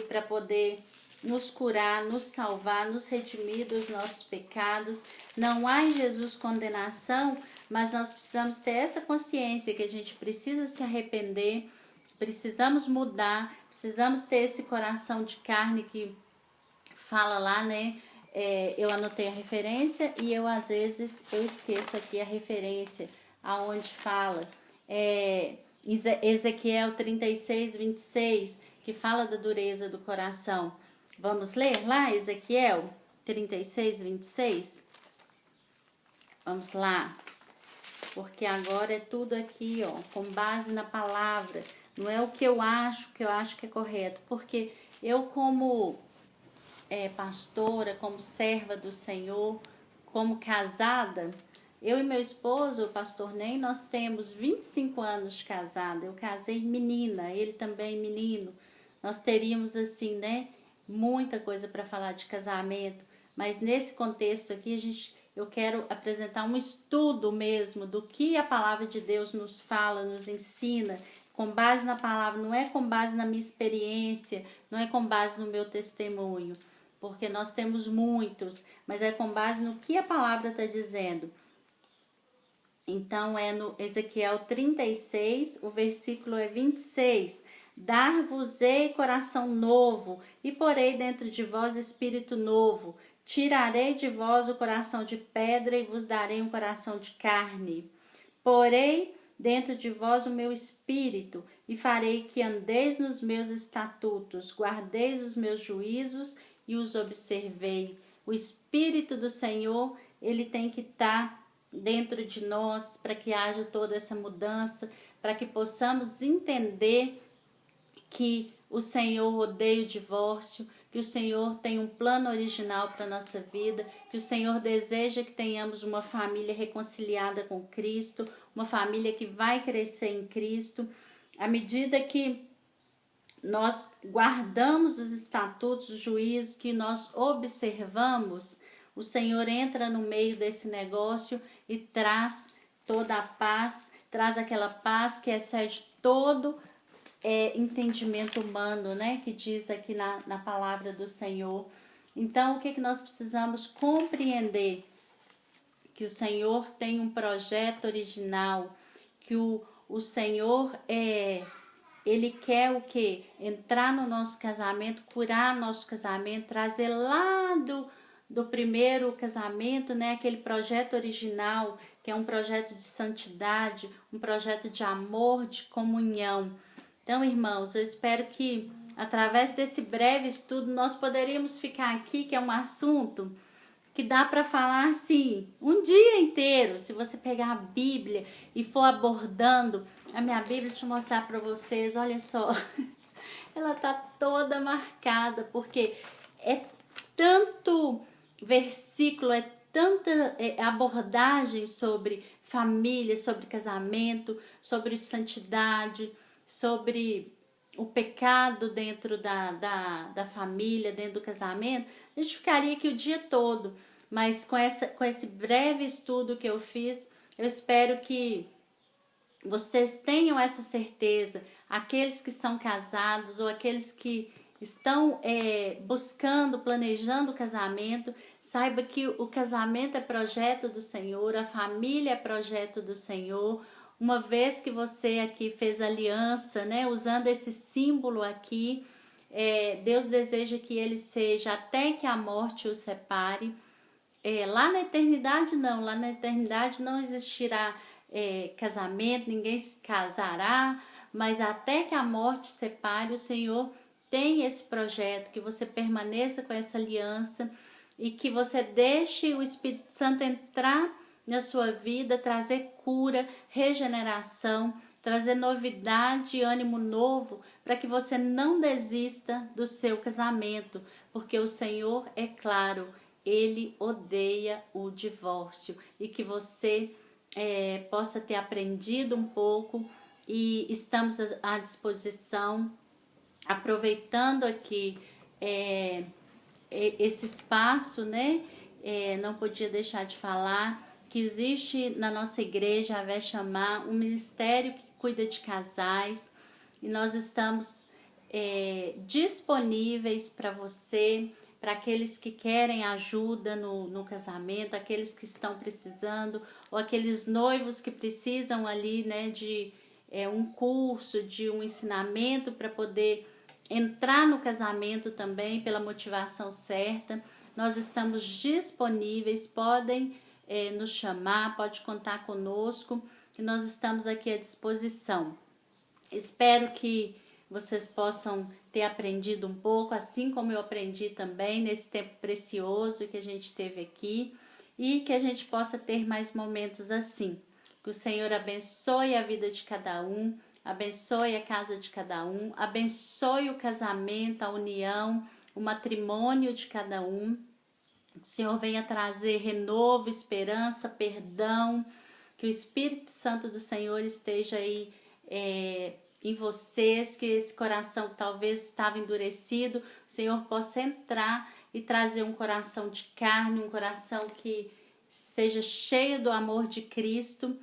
para poder nos curar, nos salvar, nos redimir dos nossos pecados. Não há em Jesus condenação, mas nós precisamos ter essa consciência que a gente precisa se arrepender, precisamos mudar, precisamos ter esse coração de carne que fala lá, né? Eu anotei a referência e às vezes eu esqueço aqui a referência aonde fala Ezequiel 36:26, que fala da dureza do coração. Vamos ler lá Ezequiel 36, 26? Vamos lá. Porque agora é tudo aqui, ó, com base na palavra. Não é o que eu acho que é correto. Porque eu, como pastora, como serva do Senhor, como casada, eu e meu esposo, o pastor Ney, nós temos 25 anos de casada. Eu casei menina, ele também menino. Nós teríamos, assim, né, muita coisa para falar de casamento. Mas nesse contexto aqui, eu quero apresentar um estudo mesmo do que a palavra de Deus nos fala, nos ensina, com base na palavra, não é com base na minha experiência, não é com base no meu testemunho, porque nós temos muitos, mas é com base no que a palavra está dizendo. Então é no Ezequiel 36, o versículo é 26. Dar-vos-ei coração novo, e porei dentro de vós espírito novo. Tirarei de vós o coração de pedra e vos darei um coração de carne. Porei dentro de vós o meu espírito e farei que andeis nos meus estatutos, guardeis os meus juízos e os observei. O Espírito do Senhor, ele tem que estar dentro de nós para que haja toda essa mudança, para que possamos entender que o Senhor odeia o divórcio, que o Senhor tem um plano original para a nossa vida, que o Senhor deseja que tenhamos uma família reconciliada com Cristo, uma família que vai crescer em Cristo. À medida que nós guardamos os estatutos, os juízes, que nós observamos, o Senhor entra no meio desse negócio e traz toda a paz, traz aquela paz que excede todo entendimento humano, né? Que diz aqui na palavra do Senhor. Então, o que nós precisamos compreender? Que o Senhor tem um projeto original, que o Senhor Ele quer o quê? Entrar no nosso casamento, curar nosso casamento, trazer lá do primeiro casamento, né? Aquele projeto original, que é um projeto de santidade, um projeto de amor, de comunhão. Então, irmãos, eu espero que através desse breve estudo nós poderíamos ficar aqui, que é um assunto que dá para falar assim um dia inteiro. Se você pegar a Bíblia e for abordando a minha Bíblia, deixa eu mostrar para vocês, olha só, ela tá toda marcada, porque é tanto versículo, é tanta abordagem sobre família, sobre casamento, sobre santidade, sobre o pecado dentro da família, dentro do casamento. A gente ficaria aqui o dia todo, mas com esse breve estudo que eu fiz, eu espero que vocês tenham essa certeza, aqueles que são casados ou aqueles que estão buscando, planejando o casamento, saiba que o casamento é projeto do Senhor, a família é projeto do Senhor. Uma vez que você aqui fez aliança, né, usando esse símbolo aqui, Deus deseja que ele seja até que a morte o separe. Lá na eternidade não existirá casamento, ninguém se casará, mas até que a morte separe, o Senhor tem esse projeto, que você permaneça com essa aliança e que você deixe o Espírito Santo entrar na sua vida, trazer cura, regeneração, trazer novidade, ânimo novo, para que você não desista do seu casamento, porque o Senhor, é claro, Ele odeia o divórcio, e que você possa ter aprendido um pouco, e estamos à disposição, aproveitando aqui esse espaço, né? Não podia deixar de falar que existe na nossa igreja, a Vé Chamar, um ministério que cuida de casais, e nós estamos disponíveis para você, para aqueles que querem ajuda no casamento, aqueles que estão precisando, ou aqueles noivos que precisam ali, né, de um curso, de um ensinamento para poder entrar no casamento também pela motivação certa. Nós estamos disponíveis, podem nos chamar, pode contar conosco, que nós estamos aqui à disposição. Espero que vocês possam ter aprendido um pouco, assim como eu aprendi também nesse tempo precioso que a gente teve aqui, e que a gente possa ter mais momentos assim. Que o Senhor abençoe a vida de cada um, abençoe a casa de cada um, abençoe o casamento, a união, o matrimônio de cada um. O Senhor venha trazer renovo, esperança, perdão, que o Espírito Santo do Senhor esteja aí em vocês, que esse coração que talvez estava endurecido, o Senhor possa entrar e trazer um coração de carne, um coração que seja cheio do amor de Cristo.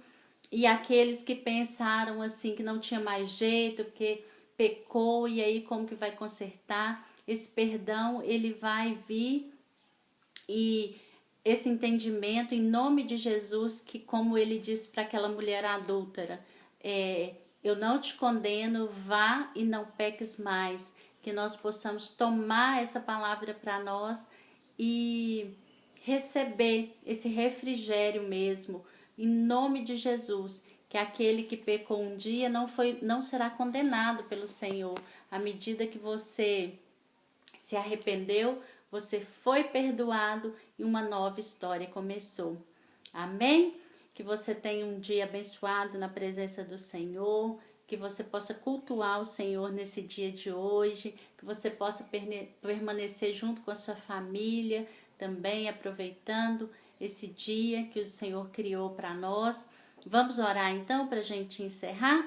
E aqueles que pensaram assim que não tinha mais jeito, porque pecou e aí como que vai consertar, esse perdão ele vai vir, e esse entendimento em nome de Jesus, que como ele disse para aquela mulher adúltera, eu não te condeno, vá e não peques mais, que nós possamos tomar essa palavra para nós e receber esse refrigério mesmo, em nome de Jesus, que aquele que pecou um dia não será condenado pelo Senhor. À medida que você se arrependeu, você foi perdoado e uma nova história começou. Amém? Que você tenha um dia abençoado na presença do Senhor, que você possa cultuar o Senhor nesse dia de hoje, que você possa permanecer junto com a sua família, também aproveitando esse dia que o Senhor criou para nós. Vamos orar então para a gente encerrar?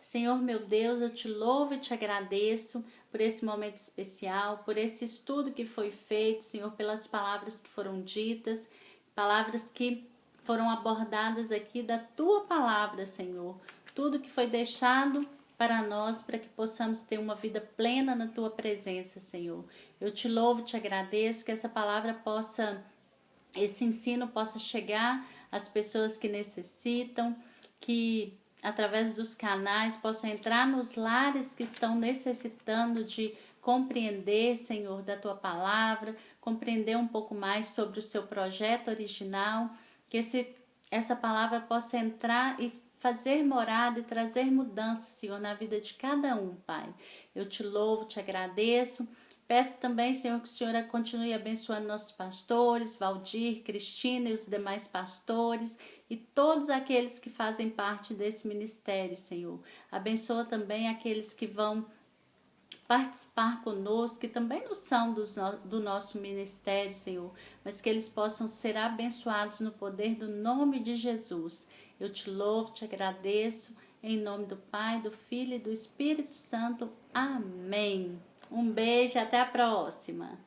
Senhor meu Deus, eu te louvo e te agradeço por esse momento especial, por esse estudo que foi feito, Senhor, pelas palavras que foram ditas, palavras que foram abordadas aqui da Tua palavra, Senhor. Tudo que foi deixado para nós, para que possamos ter uma vida plena na Tua presença, Senhor. Eu te louvo e te agradeço que essa palavra esse ensino possa chegar às pessoas que necessitam, que através dos canais possam entrar nos lares que estão necessitando de compreender, Senhor, da Tua palavra, compreender um pouco mais sobre o Seu projeto original, que essa palavra possa entrar e fazer morada e trazer mudança, Senhor, na vida de cada um, Pai. Eu te louvo, te agradeço. Peço também, Senhor, que o Senhor continue abençoando nossos pastores, Valdir, Cristina e os demais pastores e todos aqueles que fazem parte desse ministério, Senhor. Abençoa também aqueles que vão participar conosco, que também não são do nosso ministério, Senhor, mas que eles possam ser abençoados no poder do nome de Jesus. Eu te louvo, te agradeço, em nome do Pai, do Filho e do Espírito Santo. Amém. Um beijo e até a próxima.